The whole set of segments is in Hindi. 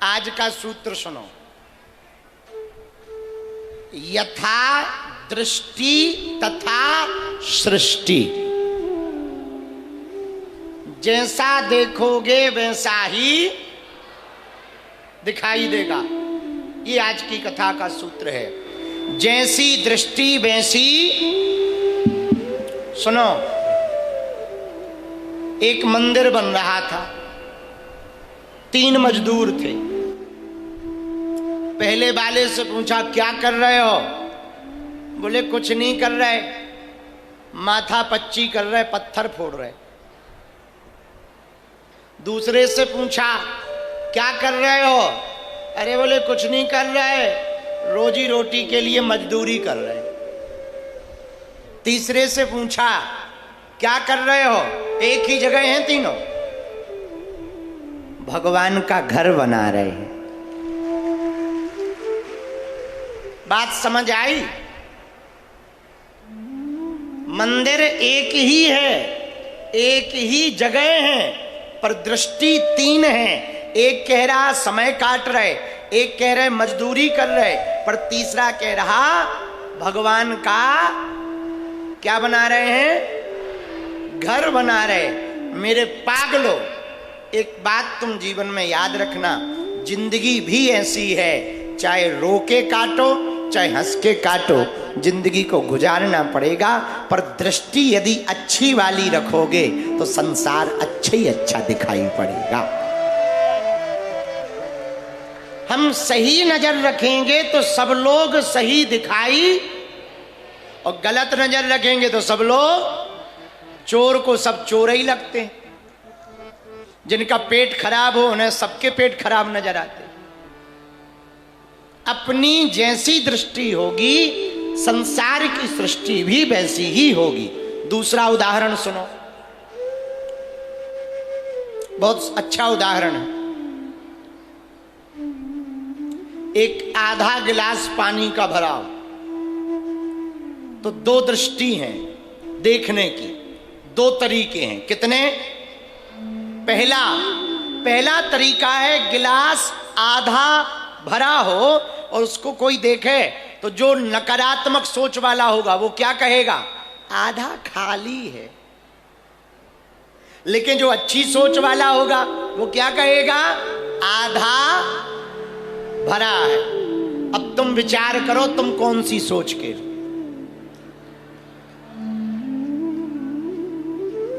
आज का सूत्र सुनो। यथा दृष्टि तथा सृष्टि, जैसा देखोगे वैसा ही दिखाई देगा। ये आज की कथा का सूत्र है। जैसी दृष्टि वैसी, सुनो, एक मंदिर बन रहा था, 3 मजदूर थे। पहले वाले से पूछा क्या कर रहे हो? बोले कुछ नहीं कर रहे, माथा पच्ची कर रहे, पत्थर फोड़ रहे। दूसरे से पूछा क्या कर रहे हो? अरे बोले कुछ नहीं कर रहे, रोजी रोटी के लिए मजदूरी कर रहे। तीसरे से पूछा क्या कर रहे हो? एक ही जगह हैं तीनों, भगवान का घर बना रहे हैं। बात समझ आई? मंदिर एक ही है, एक ही जगह है, पर दृष्टि 3 है। एक कह रहा समय काट रहे, एक कह रहे मजदूरी कर रहे, पर तीसरा कह रहा भगवान का क्या बना रहे हैं? घर बना रहे। मेरे पागलों, एक बात तुम जीवन में याद रखना, जिंदगी भी ऐसी है, चाहे रो के काटो चाहे हंस के काटो, जिंदगी को गुजारना पड़ेगा। पर दृष्टि यदि अच्छी वाली रखोगे तो संसार अच्छा ही अच्छा दिखाई पड़ेगा। हम सही नजर रखेंगे तो सब लोग सही दिखाई, और गलत नजर रखेंगे तो सब लोग, चोर को सब चोर ही लगते हैं, जिनका पेट खराब हो उन्हें सबके पेट खराब नजर आते। अपनी जैसी दृष्टि होगी संसार की सृष्टि भी वैसी ही होगी। दूसरा उदाहरण सुनो, बहुत अच्छा उदाहरण है। एक आधा गिलास पानी का भरा हो तो 2 दृष्टि हैं देखने की, 2 तरीके हैं। कितने? पहला तरीका है, गिलास आधा भरा हो और उसको कोई देखे तो जो नकारात्मक सोच वाला होगा वो क्या कहेगा? आधा खाली है। लेकिन जो अच्छी सोच वाला होगा वो क्या कहेगा? आधा भरा है। अब तुम विचार करो, तुम कौन सी सोच के?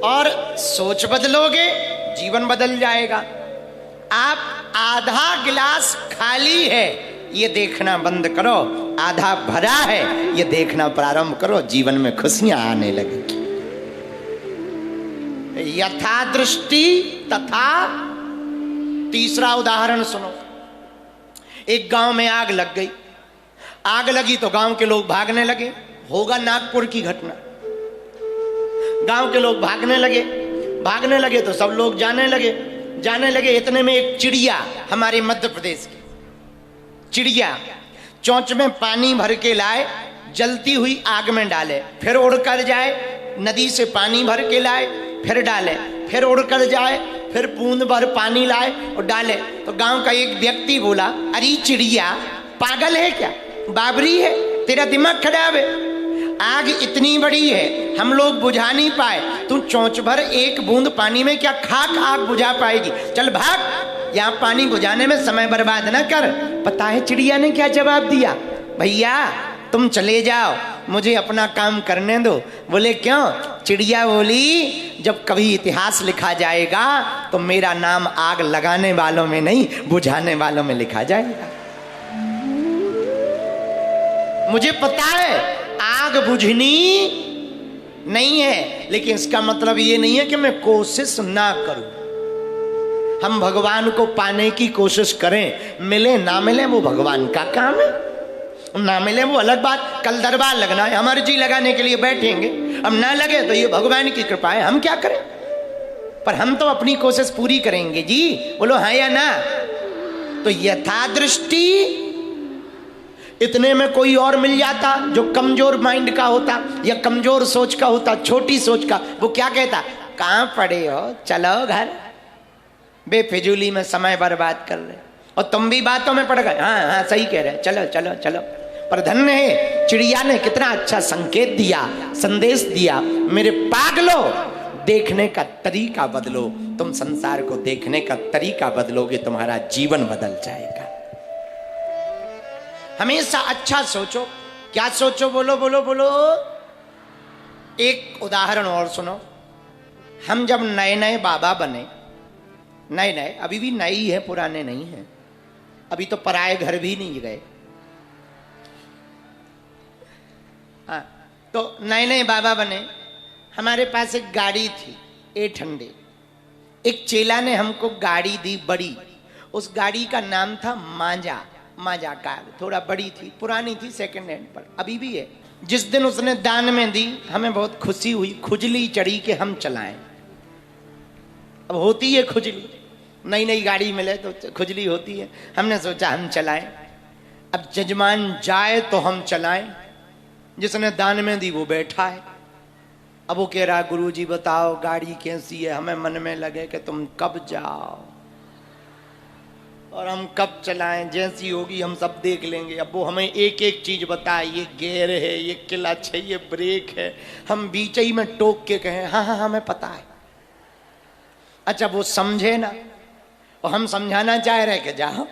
और सोच बदलोगे जीवन बदल जाएगा। आप आधा गिलास खाली है ये देखना बंद करो, आधा भरा है ये देखना प्रारंभ करो, जीवन में खुशियां आने लगेगी। यथा दृष्टि तथा। तीसरा उदाहरण सुनो। एक गांव में आग लग गई। आग लगी तो गांव के लोग भागने लगे। होगा नागपुर की घटना। गांव के लोग भागने लगे तो सब लोग जाने लगे। इतने में एक चिड़िया, हमारे मध्य प्रदेश की चिड़िया, चोंच में पानी भर के लाए, जलती हुई आग में डाले, फिर उड़कर जाए, नदी से पानी भर के लाए, फिर डाले, फिर उड़कर जाए, फिर बूंद भर पानी लाए और डाले। तो गांव का एक व्यक्ति बोला, अरे चिड़िया पागल है क्या? बाबरी है? तेरा दिमाग खराब है? आग इतनी बड़ी है, हम लोग बुझा नहीं पाए, तू चोंच भर एक बूंद पानी में क्या खाक आग बुझा पाएगी? चल भाग, यहाँ पानी बुझाने में समय बर्बाद न कर। पता है चिड़िया ने क्या जवाब दिया? भैया तुम चले जाओ, मुझे अपना काम करने दो। बोले क्यों? चिड़िया बोली, जब कभी इतिहास लिखा जाएगा तो मेरा नाम आग लगाने वालों में नहीं, बुझाने वालों में लिखा जाएगा। मुझे पता है आग बुझनी नहीं है, लेकिन इसका मतलब ये नहीं है कि मैं कोशिश ना करूं। हम भगवान को पाने की कोशिश करें, मिले ना मिले वो भगवान का काम है, ना मिले वो अलग बात। कल दरबार लगना है, हम अर्जी लगाने के लिए बैठेंगे, अब ना लगे तो ये भगवान की कृपा है, हम क्या करें? पर हम तो अपनी कोशिश पूरी करेंगे जी। बोलो हाँ या ना? तो यथा दृष्टि, इतने में कोई और मिल जाता जो कमजोर माइंड का होता या कमजोर सोच का होता, छोटी सोच का, वो क्या कहता? कहाँ पड़े हो, चलो घर, बेफिजूली में समय बर्बाद कर रहे। और तुम भी बातों में पड़ गए। हाँ हाँ सही कह रहे, चलो चलो चलो। पर धन्य है चिड़िया ने कितना अच्छा संकेत दिया, संदेश दिया, मेरे पागलो देखने का तरीका बदलो, तुम संसार को देखने का तरीका बदलोगे, तुम्हारा जीवन बदल जाएगा। हमेशा अच्छा सोचो। क्या सोचो? बोलो बोलो बोलो। एक उदाहरण और सुनो। हम जब नए नए बाबा बने, नए नए, अभी भी नए ही है, पुराने नहीं हैं, अभी तो पराए घर भी नहीं गए। हाँ, तो नए नए बाबा बने, हमारे पास एक गाड़ी थी 800। एक चेला ने हमको गाड़ी दी बड़ी, उस गाड़ी का नाम था मांझा, मांझा कार। थोड़ा बड़ी थी, पुरानी थी, सेकंड हैंड पर अभी भी है। जिस दिन उसने दान में दी हमें बहुत खुशी हुई, खुजली चढ़ी कि हम चलाएं। अब होती है खुजली, नई नई गाड़ी मिले तो खुजली होती है। हमने सोचा हम चलाएं, अब जजमान जाए तो हम चलाएं। जिसने दान में दी वो बैठा है, अब वो कह रहा गुरुजी बताओ गाड़ी कैसी है। हमें मन में लगे कि तुम कब जाओ और हम कब चलाएं, जैसी होगी हम सब देख लेंगे। अब वो हमें एक एक चीज बताए, ये गियर है, ये क्लच है, ये ब्रेक है। हम बीच ही में टोक के कहें हाँ हाँ हमें पता है। अच्छा वो समझे ना, और हम समझाना चाह रहे कि जाओ।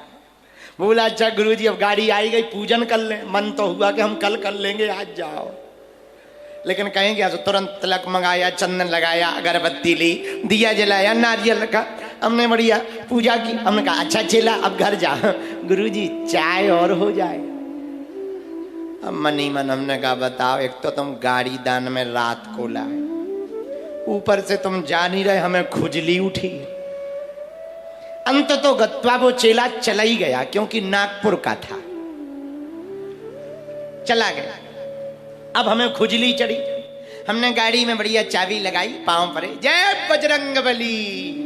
बोला अच्छा गुरुजी अब गाड़ी आई गई, पूजन कर लें। मन तो हुआ कि हम कल कर लेंगे, आज जाओ। लेकिन कहेंगे आज तुरंत तिलक मंगाया, चंदन लगाया, अगरबत्ती ली, दिया जलाया, नारियल रखा, हमने बढ़िया पूजा की। हमने कहा अच्छा चला अब घर जा। गुरुजी चाय और हो जाए। अब मन ही मन हमने कहा बताओ, एक तो तुम गाड़ी दान में रात को लाए, ऊपर से तुम जा नहीं रहे, हमें खुजली उठी। अंत तो गत्वा वो चेला चला ही गया, क्योंकि नागपुर का था, चला गया। अब हमें खुजली चढ़ी, हमने गाड़ी में बढ़िया चाबी लगाई, पांव पड़े, जय बजरंगबली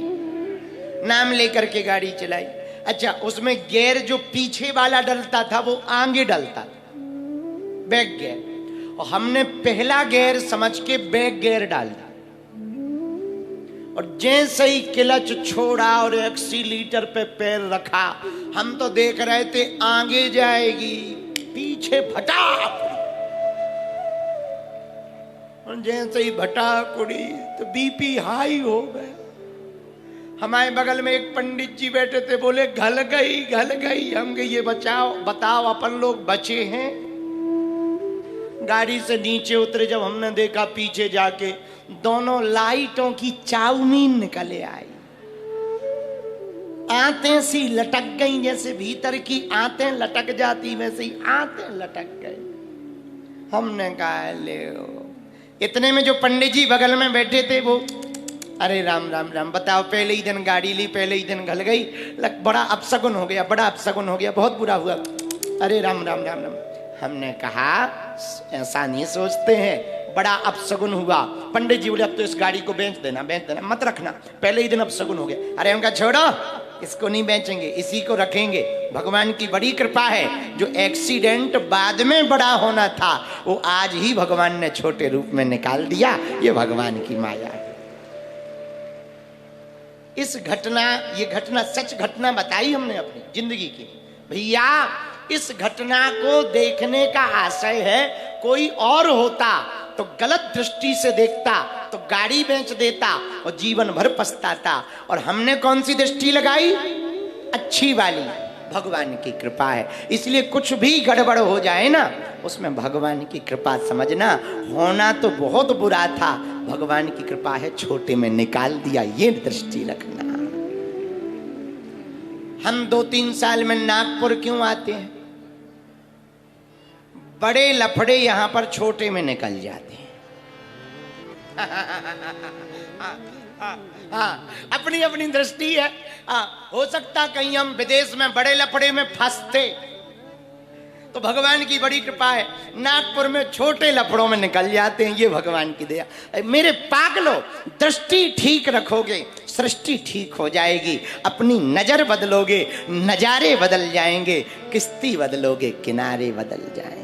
नाम लेकर के गाड़ी चलाई। अच्छा उसमें गियर जो पीछे वाला डलता था वो आगे डलता था, बैक गियर, और हमने पहला गियर समझ के बैक गियर डाल दिया। और जैसे ही क्लच छोड़ा और एक्सीलीटर पे पैर रखा, हम तो देख रहे थे आगे जाएगी, पीछे फटाक। और जैसे ही भटाक उड़ी तो बीपी हाई हो गया। हमारे बगल में एक पंडित जी बैठे थे, बोले घल गई घल गई। हम कहे ये बचाओ बताओ अपन लोग बचे हैं। गाड़ी से नीचे उतरे, जब हमने देखा पीछे जाके दोनों लाइटों की चाउमीन निकले आई, आंतें सी लटक गई, जैसे भीतर की आंतें लटक जाती वैसे ही आंतें लटक गई। हमने कहा ले। इतने में जो पंडित जी बगल में बैठे थे वो अरे राम राम राम, बताओ पहले ही दिन गाड़ी ली, पहले ही दिन घल गई, बड़ा अपशगुन हो गया, बड़ा अपशगुन हो गया, बहुत बुरा हुआ। अरे राम राम राम राम। हमने कहा ऐसा नहीं सोचते हैं, बड़ा अपशगुन हुआ। पंडित जी बोले अब तो इस गाड़ी को बेच देना, बेच देना, मत रखना, पहले ही दिन अपशगुन हो गया। अरे हम कहा छोड़ो, इसको नहीं बेचेंगे, इसी को रखेंगे। भगवान की बड़ी कृपा है, जो एक्सीडेंट बाद में बड़ा होना था वो आज ही भगवान ने छोटे रूप में निकाल दिया। ये भगवान की माया है। इस घटना, ये घटना सच घटना बताई हमने अपनी जिंदगी की। भैया इस घटना को देखने का आशय है, कोई और होता तो गलत दृष्टि से देखता तो गाड़ी बेच देता और जीवन भर पछताता। और हमने कौन सी दृष्टि लगाई? अच्छी वाली। भगवान की कृपा है, इसलिए कुछ भी गड़बड़ हो जाए ना, उसमें भगवान की कृपा समझना। होना तो बहुत बुरा था, भगवान की कृपा है, छोटे में निकाल दिया, ये दृष्टि रखना। हम 2-3 साल में नागपुर क्यों आते हैं? बड़े लफड़े यहां पर छोटे में निकल जाते हैं। अपनी अपनी दृष्टि है। हो सकता कहीं हम विदेश में बड़े लफड़े में फंसते, तो भगवान की बड़ी कृपा है, नागपुर में छोटे लफड़ों में निकल जाते हैं। ये भगवान की दया। मेरे पागलो, दृष्टि ठीक रखोगे, सृष्टि ठीक हो जाएगी। अपनी नजर बदलोगे, नजारे बदल जाएंगे। किश्ती बदलोगे, किनारे बदल जाएंगे।